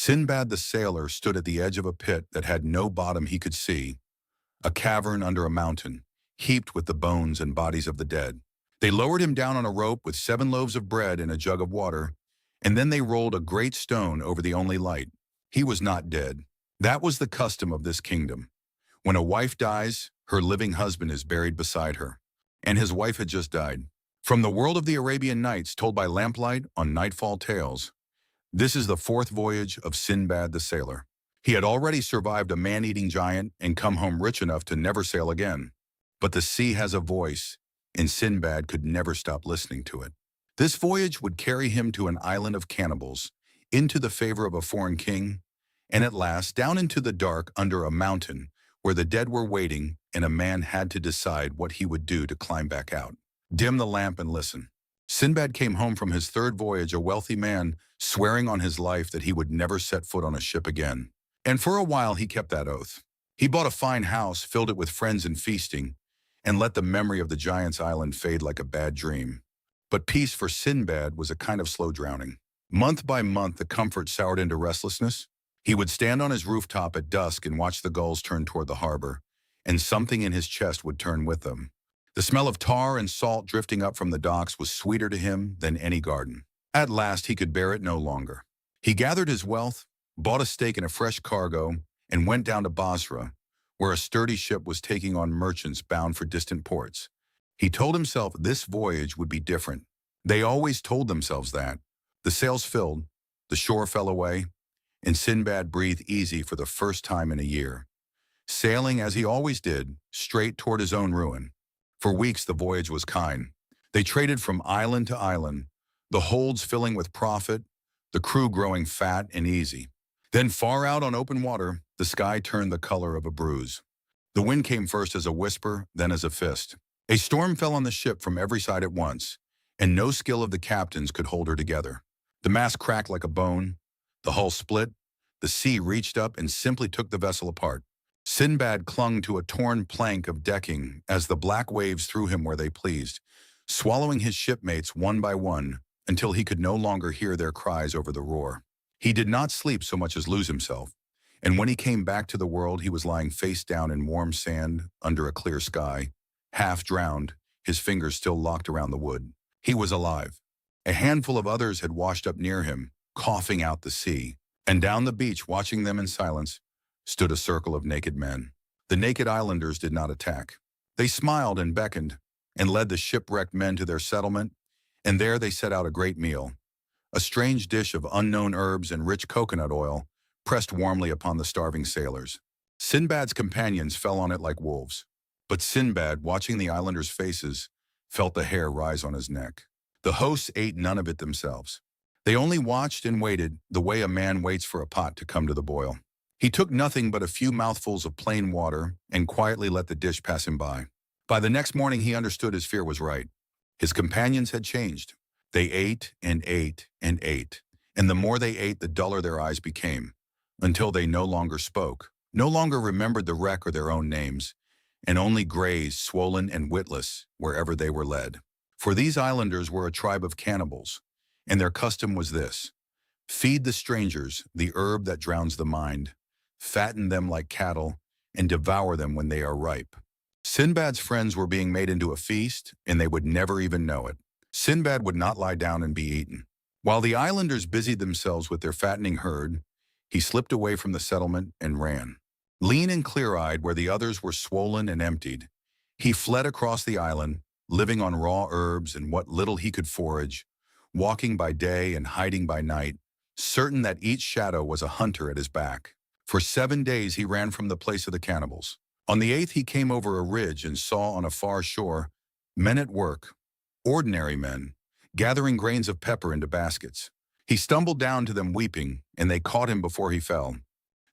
Sinbad the Sailor stood at the edge of a pit that had no bottom he could see, a cavern under a mountain, heaped with the bones and bodies of the dead. They lowered him down on a rope with 7 loaves of bread and a jug of water, and then they rolled a great stone over the only light. He was not dead. That was the custom of this kingdom. When a wife dies, her living husband is buried beside her. And his wife had just died. From the world of the Arabian Nights told by lamplight on Nightfall Tales, this is the 4th voyage of Sinbad the Sailor. He had already survived a man-eating giant and come home rich enough to never sail again. But the sea has a voice, and Sinbad could never stop listening to it. This voyage would carry him to an island of cannibals, into the favor of a foreign king, and at last down into the dark under a mountain where the dead were waiting and a man had to decide what he would do to climb back out. Dim the lamp and listen. Sinbad came home from his 3rd voyage a wealthy man, swearing on his life that he would never set foot on a ship again. And for a while he kept that oath. He bought a fine house, filled it with friends and feasting, and let the memory of the giant's island fade like a bad dream. But peace for Sinbad was a kind of slow drowning. Month by month the comfort soured into restlessness. He would stand on his rooftop at dusk and watch the gulls turn toward the harbor, and something in his chest would turn with them. The smell of tar and salt drifting up from the docks was sweeter to him than any garden. At last he could bear it no longer. He gathered his wealth, bought a stake in a fresh cargo, and went down to Basra, where a sturdy ship was taking on merchants bound for distant ports. He told himself this voyage would be different. They always told themselves that. The sails filled, the shore fell away, and Sinbad breathed easy for the first time in a year, sailing as he always did, straight toward his own ruin. For weeks the voyage was kind. They traded from island to island, the holds filling with profit, the crew growing fat and easy. Then far out on open water, the sky turned the color of a bruise. The wind came first as a whisper, then as a fist. A storm fell on the ship from every side at once, and no skill of the captains could hold her together. The mast cracked like a bone, the hull split, the sea reached up and simply took the vessel apart. Sinbad clung to a torn plank of decking as the black waves threw him where they pleased, swallowing his shipmates one by one until he could no longer hear their cries over the roar. He did not sleep so much as lose himself, and when he came back to the world he was lying face down in warm sand under a clear sky, half drowned, his fingers still locked around the wood. He was alive. A handful of others had washed up near him, coughing out the sea, and down the beach, watching them in silence, stood a circle of naked men. The naked islanders did not attack. They smiled and beckoned, and led the shipwrecked men to their settlement, and there they set out a great meal, a strange dish of unknown herbs and rich coconut oil, pressed warmly upon the starving sailors. Sinbad's companions fell on it like wolves, but Sinbad, watching the islanders' faces, felt the hair rise on his neck. The hosts ate none of it themselves. They only watched and waited the way a man waits for a pot to come to the boil. He took nothing but a few mouthfuls of plain water and quietly let the dish pass him by. By the next morning he understood his fear was right. His companions had changed. They ate and ate and ate, and the more they ate the duller their eyes became, until they no longer spoke, no longer remembered the wreck or their own names, and only grazed, swollen and witless, wherever they were led. For these islanders were a tribe of cannibals, and their custom was this: feed the strangers the herb that drowns the mind, fatten them like cattle, and devour them when they are ripe. Sinbad's friends were being made into a feast, and they would never even know it. Sinbad would not lie down and be eaten. While the islanders busied themselves with their fattening herd, he slipped away from the settlement and ran. Lean and clear-eyed where the others were swollen and emptied, he fled across the island, living on raw herbs and what little he could forage, walking by day and hiding by night, certain that each shadow was a hunter at his back. For 7 days he ran from the place of the cannibals. On the 8th he came over a ridge and saw on a far shore men at work, ordinary men, gathering grains of pepper into baskets. He stumbled down to them weeping, and they caught him before he fell.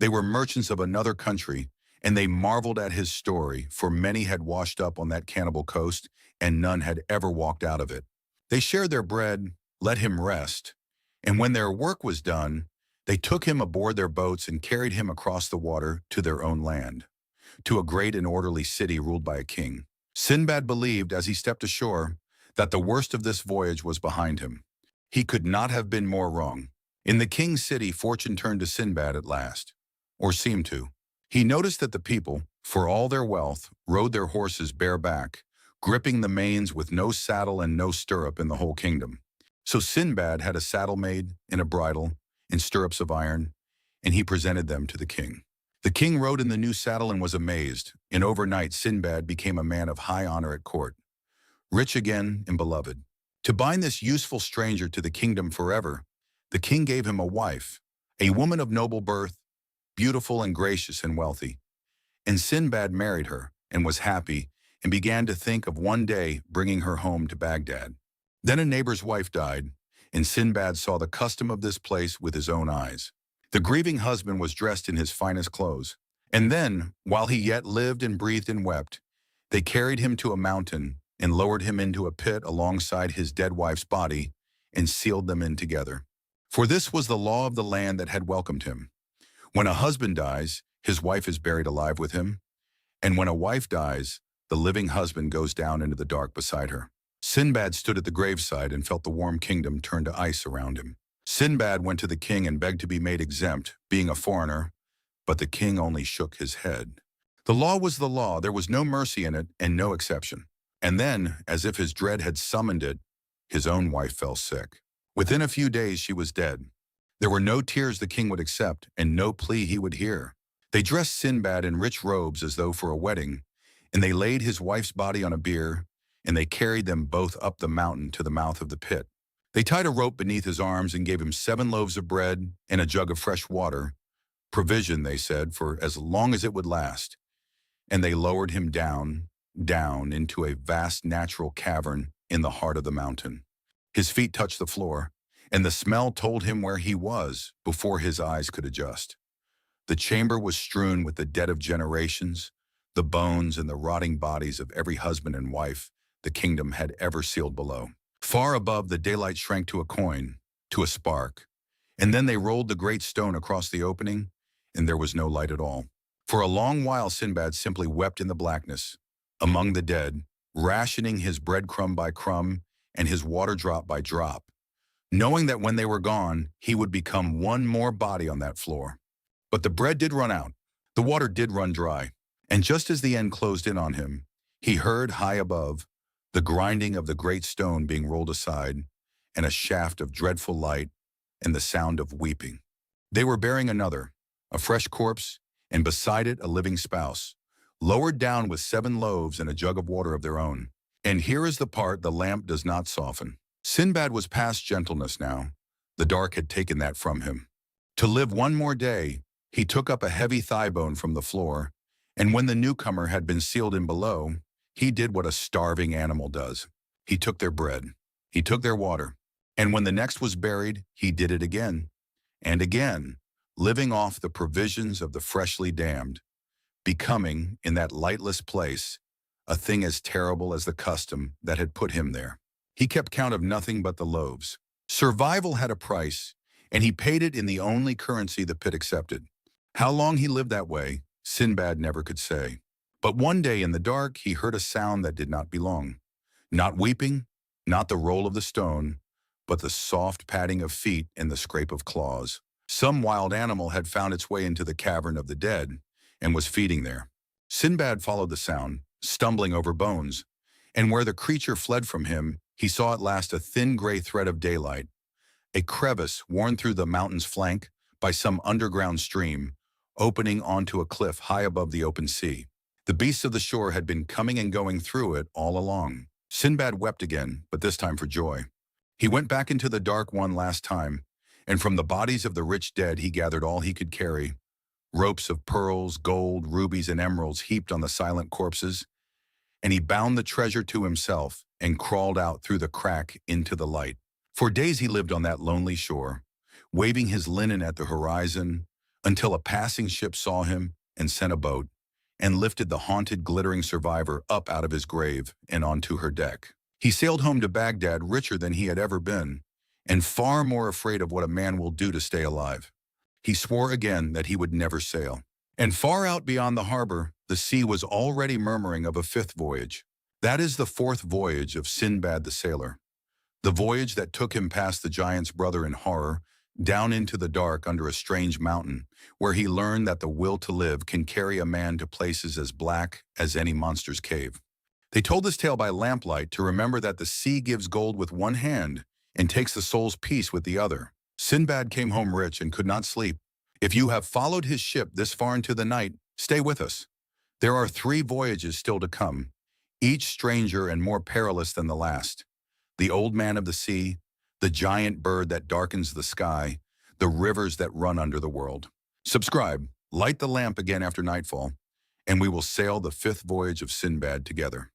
They were merchants of another country, and they marveled at his story, for many had washed up on that cannibal coast, and none had ever walked out of it. They shared their bread, let him rest, and when their work was done, they took him aboard their boats and carried him across the water to their own land, to a great and orderly city ruled by a king. Sinbad believed, as he stepped ashore, that the worst of this voyage was behind him. He could not have been more wrong. In the king's city, fortune turned to Sinbad at last, or seemed to. He noticed that the people, for all their wealth, rode their horses bareback, gripping the manes with no saddle and no stirrup in the whole kingdom. So Sinbad had a saddle made, and a bridle, and stirrups of iron, and he presented them to the king. The king rode in the new saddle and was amazed, and overnight Sinbad became a man of high honor at court, rich again and beloved. To bind this useful stranger to the kingdom forever, the king gave him a wife, a woman of noble birth, beautiful and gracious and wealthy. And Sinbad married her and was happy and began to think of one day bringing her home to Baghdad. Then a neighbor's wife died, and Sinbad saw the custom of this place with his own eyes. The grieving husband was dressed in his finest clothes. And then, while he yet lived and breathed and wept, they carried him to a mountain and lowered him into a pit alongside his dead wife's body and sealed them in together. For this was the law of the land that had welcomed him. When a husband dies, his wife is buried alive with him, and when a wife dies, the living husband goes down into the dark beside her. Sinbad stood at the graveside and felt the warm kingdom turn to ice around him. Sinbad went to the king and begged to be made exempt, being a foreigner, but the king only shook his head. The law was the law, there was no mercy in it and no exception. And then, as if his dread had summoned it, his own wife fell sick. Within a few days she was dead. There were no tears the king would accept and no plea he would hear. They dressed Sinbad in rich robes as though for a wedding, and they laid his wife's body on a bier, and they carried them both up the mountain to the mouth of the pit. They tied a rope beneath his arms and gave him 7 loaves of bread and a jug of fresh water, provision, they said, for as long as it would last. And they lowered him down into a vast natural cavern in the heart of the mountain. His feet touched the floor, and the smell told him where he was before his eyes could adjust. The chamber was strewn with the dead of generations, the bones and the rotting bodies of every husband and wife the kingdom had ever sealed below. Far above, the daylight shrank to a coin, to a spark, and then they rolled the great stone across the opening, and there was no light at all. For a long while Sinbad simply wept in the blackness, among the dead, rationing his bread crumb by crumb and his water drop by drop, knowing that when they were gone, he would become one more body on that floor. But the bread did run out, the water did run dry, and just as the end closed in on him, he heard high above the grinding of the great stone being rolled aside, and a shaft of dreadful light, and the sound of weeping. They were bearing another, a fresh corpse, and beside it a living spouse, lowered down with 7 loaves and a jug of water of their own. And here is the part the lamp does not soften. Sinbad was past gentleness now. The dark had taken that from him. To live one more day, he took up a heavy thigh bone from the floor, and when the newcomer had been sealed in below, he did what a starving animal does. He took their bread, he took their water, and when the next was buried, he did it again, and again, living off the provisions of the freshly damned, becoming, in that lightless place, a thing as terrible as the custom that had put him there. He kept count of nothing but the loaves. Survival had a price, and he paid it in the only currency the pit accepted. How long he lived that way, Sinbad never could say. But one day in the dark, he heard a sound that did not belong. Not weeping, not the roll of the stone, but the soft padding of feet and the scrape of claws. Some wild animal had found its way into the cavern of the dead and was feeding there. Sinbad followed the sound, stumbling over bones, and where the creature fled from him, he saw at last a thin gray thread of daylight, a crevice worn through the mountain's flank by some underground stream, opening onto a cliff high above the open sea. The beasts of the shore had been coming and going through it all along. Sinbad wept again, but this time for joy. He went back into the dark one last time, and from the bodies of the rich dead he gathered all he could carry, ropes of pearls, gold, rubies, and emeralds heaped on the silent corpses, and he bound the treasure to himself and crawled out through the crack into the light. For days he lived on that lonely shore, waving his linen at the horizon, until a passing ship saw him and sent a boat, and lifted the haunted, glittering survivor up out of his grave and onto her deck. He sailed home to Baghdad richer than he had ever been, and far more afraid of what a man will do to stay alive. He swore again that he would never sail. And far out beyond the harbor, the sea was already murmuring of a 5th voyage. That is the 4th voyage of Sinbad the Sailor. The voyage that took him past the giant's brother in horror, down into the dark under a strange mountain, where he learned that the will to live can carry a man to places as black as any monster's cave. They told this tale by lamplight to remember that the sea gives gold with one hand and takes the soul's peace with the other. Sinbad came home rich and could not sleep. If you have followed his ship this far into the night, stay with us. There are 3 voyages still to come, each stranger and more perilous than the last. The old man of the sea, the giant bird that darkens the sky, the rivers that run under the world. Subscribe, light the lamp again after nightfall, and we will sail the 5th voyage of Sinbad together.